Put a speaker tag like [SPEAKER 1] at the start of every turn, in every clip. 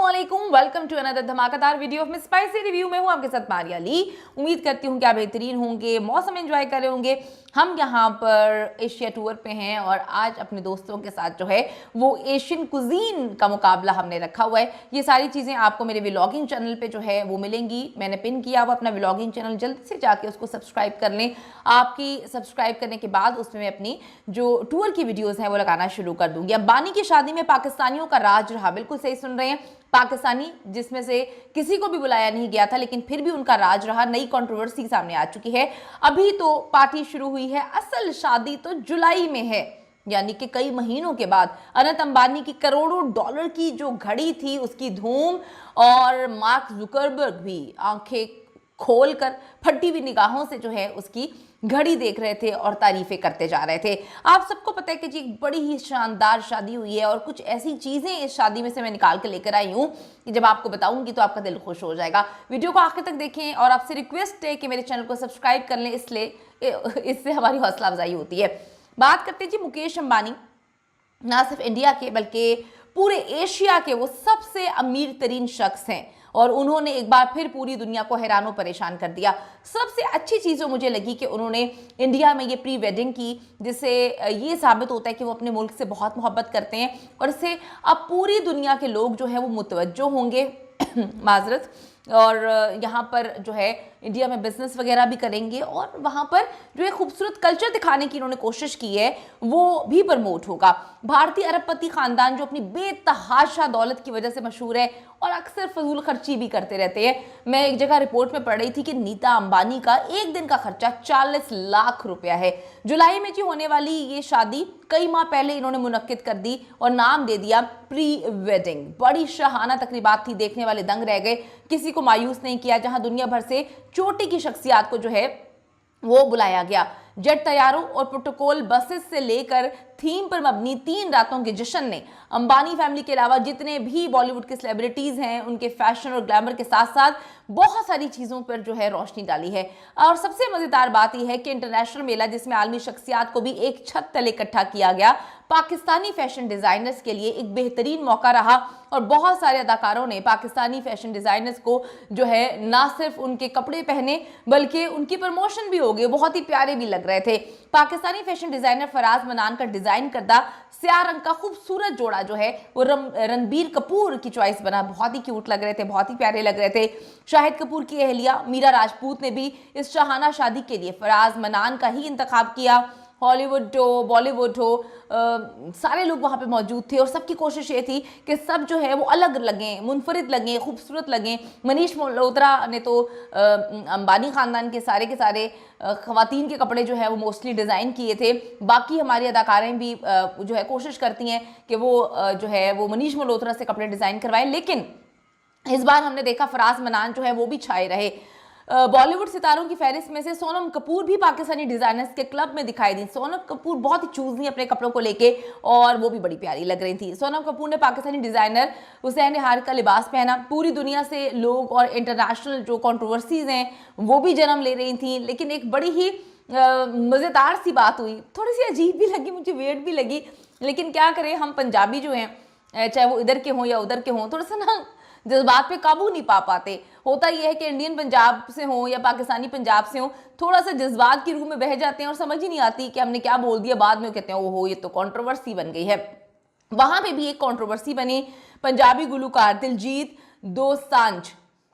[SPEAKER 1] अस्सलामुअलैकुम, welcome to another धमाकेदार video of miss spicy review. में हूँ आपके साथ मारिया ली। उम्मीद करती हूँ कि आप बेहतरीन होंगे, मौसम एंजॉय कर रहे होंगे। हम यहाँ पर एशिया टूर पे हैं और आज अपने दोस्तों के साथ जो है वो एशियन कुजीन का मुकाबला हमने रखा हुआ है। ये सारी चीज़ें आपको मेरे व्लॉगिंग चैनल पे जो है वो मिलेंगी। मैंने पिन किया हुआ अपना व्लॉगिंग चैनल, जल्दी से जाके उसको सब्सक्राइब कर लें। आपकी सब्सक्राइब करने के बाद उसमें मैं अपनी जो टूर की वीडियोज़ हैं वो लगाना शुरू कर दूँगी। अंबानी की शादी में पाकिस्तानियों का राज रहा, बिल्कुल सही सुन रहे हैं। पाकिस्तानी जिसमें से किसी को भी बुलाया नहीं गया था, लेकिन फिर भी उनका राज रहा। नई कंट्रोवर्सी सामने आ चुकी है। अभी तो पार्टी शुरू हुई है, असल शादी तो जुलाई में है, यानी कि कई महीनों के बाद। अनंत अंबानी की करोड़ों डॉलर की जो घड़ी थी उसकी धूम, और मार्क जुकरबर्ग भी आंखें खोलकर फटी हुई निगाहों से जो है उसकी घड़ी देख रहे थे और तारीफें करते जा रहे थे। आप सबको पता है कि जी बड़ी ही शानदार शादी हुई है और कुछ ऐसी चीजें इस शादी में से मैं निकाल के लेकर आई हूँ कि जब आपको बताऊंगी तो आपका दिल खुश हो जाएगा। वीडियो को आखिर तक देखें और आपसे रिक्वेस्ट है कि मेरे चैनल को सब्सक्राइब कर लें, इससे हमारी हौसला अफजाई होती है। बात करते जी मुकेश अंबानी, ना सिर्फ इंडिया के बल्कि पूरे एशिया के वो सबसे अमीर तरीन शख्स हैं और उन्होंने एक बार फिर पूरी दुनिया को हैरान और परेशान कर दिया। सबसे अच्छी चीज़ जो मुझे लगी कि उन्होंने इंडिया में ये प्री वेडिंग की, जिससे ये साबित होता है कि वो अपने मुल्क से बहुत मोहब्बत करते हैं और इससे अब पूरी दुनिया के लोग जो है वो मुतवज्जो होंगे माजरत, और यहाँ पर जो है इंडिया में बिजनेस वगैरह भी करेंगे और वहाँ पर जो है खूबसूरत कल्चर दिखाने की इन्होंने कोशिश की है वो भी प्रमोट होगा। भारतीय अरबपति खानदान जो अपनी बेतहाशा दौलत की वजह से मशहूर है और अक्सर फजूल खर्ची भी करते रहते हैं। मैं एक जगह रिपोर्ट में पढ़ रही थी कि नीता अंबानी का एक दिन का खर्चा 40 लाख रुपया है। जुलाई में जी होने वाली ये शादी कई माह पहले इन्होंने मुनक्किद कर दी और नाम दे दिया प्री वेडिंग। बड़ी शाहाना तकरीबात थी, देखने वाले दंग रह गए, किसी को मायूस नहीं किया। जहां दुनिया भर से चोटी की शख्सियात को जो है वो बुलाया गया। जेट तैयारों और प्रोटोकॉल बसेस से लेकर थीम पर मबनी 3 रातों के जश्न ने अंबानी फैमिली के अलावा जितने भी बॉलीवुड के सेलिब्रिटीज हैं उनके फैशन और ग्लैमर के साथ साथ बहुत सारी चीज़ों पर जो है रोशनी डाली है। और सबसे मज़ेदार बात यह है कि इंटरनेशनल मेला, जिसमें आलमी शख्सियात को भी एक छत तले इकट्ठा किया गया, पाकिस्तानी फैशन डिज़ाइनर्स के लिए एक बेहतरीन मौका रहा। और बहुत सारे अदाकारों ने पाकिस्तानी फैशन डिज़ाइनर्स को जो है ना सिर्फ उनके कपड़े पहने बल्कि उनकी प्रमोशन भी हो गई, बहुत ही प्यारे भी लग रहे थे। पाकिस्तानी फैशन डिज़ाइनर फराज मनान का डिज़ाइन करदा स्याह रंग का खूबसूरत जोड़ा जो है वो रणबीर कपूर की चॉइस बना। बहुत ही क्यूट लग रहे थे, बहुत ही प्यारे लग रहे थे। शाहिद कपूर की अहलिया मीरा राजपूत ने भी इस शाहाना शादी के लिए फराज मनान का ही इंतखाब किया। हॉलीवुड हो, बॉलीवुड हो, सारे लोग वहाँ पे मौजूद थे और सबकी कोशिश ये थी कि सब जो है वो अलग लगें, मुनफरिद लगें, खूबसूरत लगें। मनीष मल्होत्रा ने तो अंबानी ख़ानदान के सारे ख़वातीन के कपड़े जो है वो मोस्टली डिज़ाइन किए थे। बाकी हमारी अदाकारें भी जो है कोशिश करती हैं कि वो जो है वो मनीष मल्होत्रा से कपड़े डिज़ाइन करवाएं, लेकिन इस बार हमने देखा फराज मनान जो है वो भी छाए रहे। बॉलीवुड सितारों की फहरिस्त में से सोनम कपूर भी पाकिस्तानी डिजाइनर्स के क्लब में दिखाई दी। सोनम कपूर बहुत ही चूज़ी अपने कपड़ों को लेके और वो भी बड़ी प्यारी लग रही थी। सोनम कपूर ने पाकिस्तानी डिजाइनर हुसैन हार का लिबास पहना। पूरी दुनिया से लोग और इंटरनेशनल जो कंट्रोवर्सीज हैं वो भी जन्म ले रही थी, लेकिन एक बड़ी ही मज़ेदार सी बात हुई। थोड़ी सी अजीब भी लगी, मुझे वेट भी लगी, लेकिन क्या करें, हम पंजाबी जो हैं चाहे वो इधर के हों या उधर के हों, थोड़ा सा ना जज्बात पे काबू नहीं पा पाते। होता यह है कि इंडियन पंजाब से हो या पाकिस्तानी पंजाब से हो, थोड़ा सा जज्बात की रूह में बह जाते हैं और समझ ही नहीं आती कि हमने क्या बोल दिया। बाद में कहते हैं ओहो ये तो कंट्रोवर्सी बन गई है। वहां पे भी एक कंट्रोवर्सी बनी। पंजाबी गुलूकार दिलजीत दोसांझ,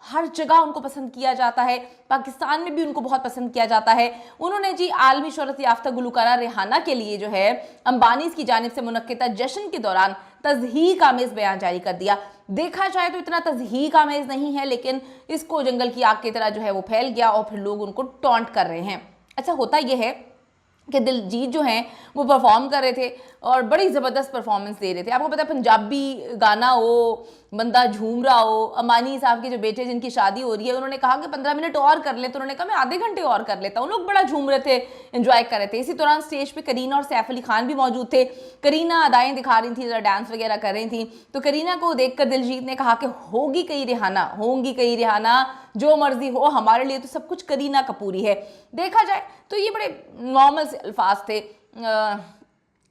[SPEAKER 1] हर जगह उनको पसंद किया जाता है, पाकिस्तान में भी उनको बहुत पसंद किया जाता है। उन्होंने जी आलमी शोहरत याफ्ता गुलूकारा रिहाना के लिए जो है अंबानी की जानिब से मुनक्किदा जश्न के दौरान तज़हीक आमेज़ बयान जारी कर दिया। देखा जाए तो इतना तज़हीक आमेज़ नहीं है, लेकिन इसको जंगल की आग की तरह जो है वो फैल गया और फिर लोग उनको टॉन्ट कर रहे हैं। अच्छा, होता यह है कि दिलजीत जो हैं वो परफॉर्म कर रहे थे और बड़ी ज़बरदस्त परफॉर्मेंस दे रहे थे। आपको पता है पंजाबी गाना हो, बंदा झूम रहा हो। अंबानी साहब के जो बेटे जिनकी शादी हो रही है, उन्होंने कहा कि 15 मिनट और कर लें, तो उन्होंने कहा मैं आधे घंटे और कर लेता हूँ। लोग बड़ा झूम रहे थे, एंजॉय कर रहे थे। इसी दौरान स्टेज पे करीना और सैफ अली खान भी मौजूद थे। करीना अदाएं दिखा रही थी, जरा डांस वगैरह कर रही थी, तो करीना को देखकर दिलजीत ने कहा कि होगी कहीं रिहाना, होंगी कहीं रिहाना, जो मर्जी हो, हमारे लिए तो सब कुछ करीना कपूर ही है। देखा जाए तो ये बड़े नॉर्मल से अल्फाज थे,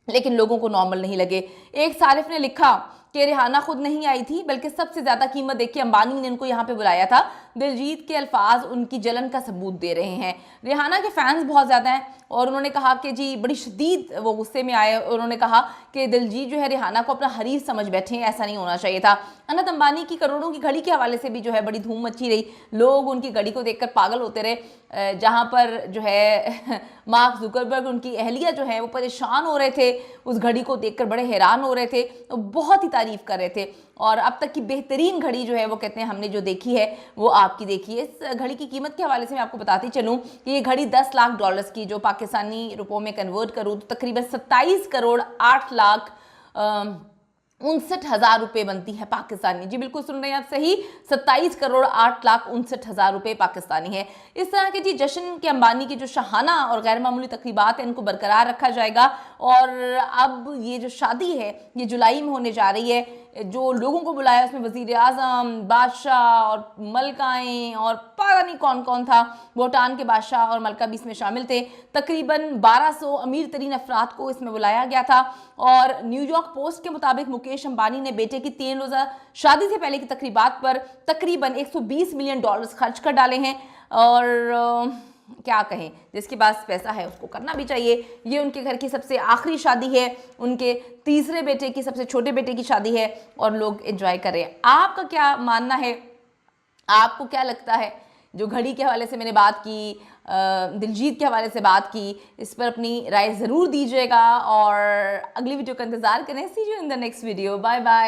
[SPEAKER 1] लेकिन लोगों को नॉर्मल नहीं लगे। एक सारिफ ने लिखा कि रिहाना खुद नहीं आई थी, बल्कि सबसे ज़्यादा कीमत देख के अंबानी ने उनको यहाँ पे बुलाया था। दिलजीत के अल्फाज उनकी जलन का सबूत दे रहे हैं। रिहाना के फैंस बहुत ज़्यादा हैं और उन्होंने कहा कि जी बड़ी शदीद वो गुस्से में आए। उन्होंने कहा कि दिलजीत जो है रिहाना को अपना हरीफ समझ बैठे हैं, ऐसा नहीं होना चाहिए था। अनंत अंबानी की करोड़ों की घड़ी के हवाले से भी जो है बड़ी धूम मची रही, लोग उनकी घड़ी को देखकर पागल होते रहे। जहाँ पर जो है मार्क जुकरबर्ग, उनकी अहलिया जो है वो परेशान हो रहे थे, उस घड़ी को देखकर बड़े हैरान हो रहे थे, तो बहुत ही तारीफ कर रहे थे। और अब तक की बेहतरीन घड़ी जो है वो कहते हैं हमने जो देखी है वो आपकी देखी है। इस घड़ी की कीमत के हवाले से मैं आपको बताती चलूँ कि ये घड़ी 10 लाख डॉलर्स की, जो पाकिस्तानी रुपयों में कन्वर्ट करूँ तो तकरीबन 27 करोड़ 8 लाख 59,000 रुपये बनती है पाकिस्तानी। जी बिल्कुल सुन रहे हैं आप सही, 27 करोड़ 8 लाख 59,000 रुपये पाकिस्तानी है। इस तरह के जी जश्न के अंबानी की जो शाहाना और गैर मामूली तकरीबात हैं इनको बरकरार रखा जाएगा। और अब ये जो शादी है ये जुलाई में होने जा रही है। जो लोगों को बुलाया उसमें वज़ीर आज़म, बादशाह और मलकाएँ और पता नहीं कौन कौन था, भूटान के बादशाह और मलका भी इसमें शामिल थे। तकरीबन 1200 अमीर तरीन अफराद को इसमें बुलाया गया था। और न्यूयॉर्क पोस्ट के मुताबिक मुकेश अंबानी ने बेटे की 3 रोज़ा शादी से पहले की तकरीबात पर तकरीबन $120 मिलियन खर्च कर डाले हैं। और क्या कहें, जिसके पास पैसा है उसको करना भी चाहिए। ये उनके घर की सबसे आखिरी शादी है, उनके तीसरे बेटे की, सबसे छोटे बेटे की शादी है और लोग एंजॉय कर रहे हैं। आपका क्या मानना है, आपको क्या लगता है? जो घड़ी के हवाले से मैंने बात की, दिलजीत के हवाले से बात की, इस पर अपनी राय ज़रूर दीजिएगा और अगली वीडियो का इंतज़ार करें। See you in the next video. Bye bye.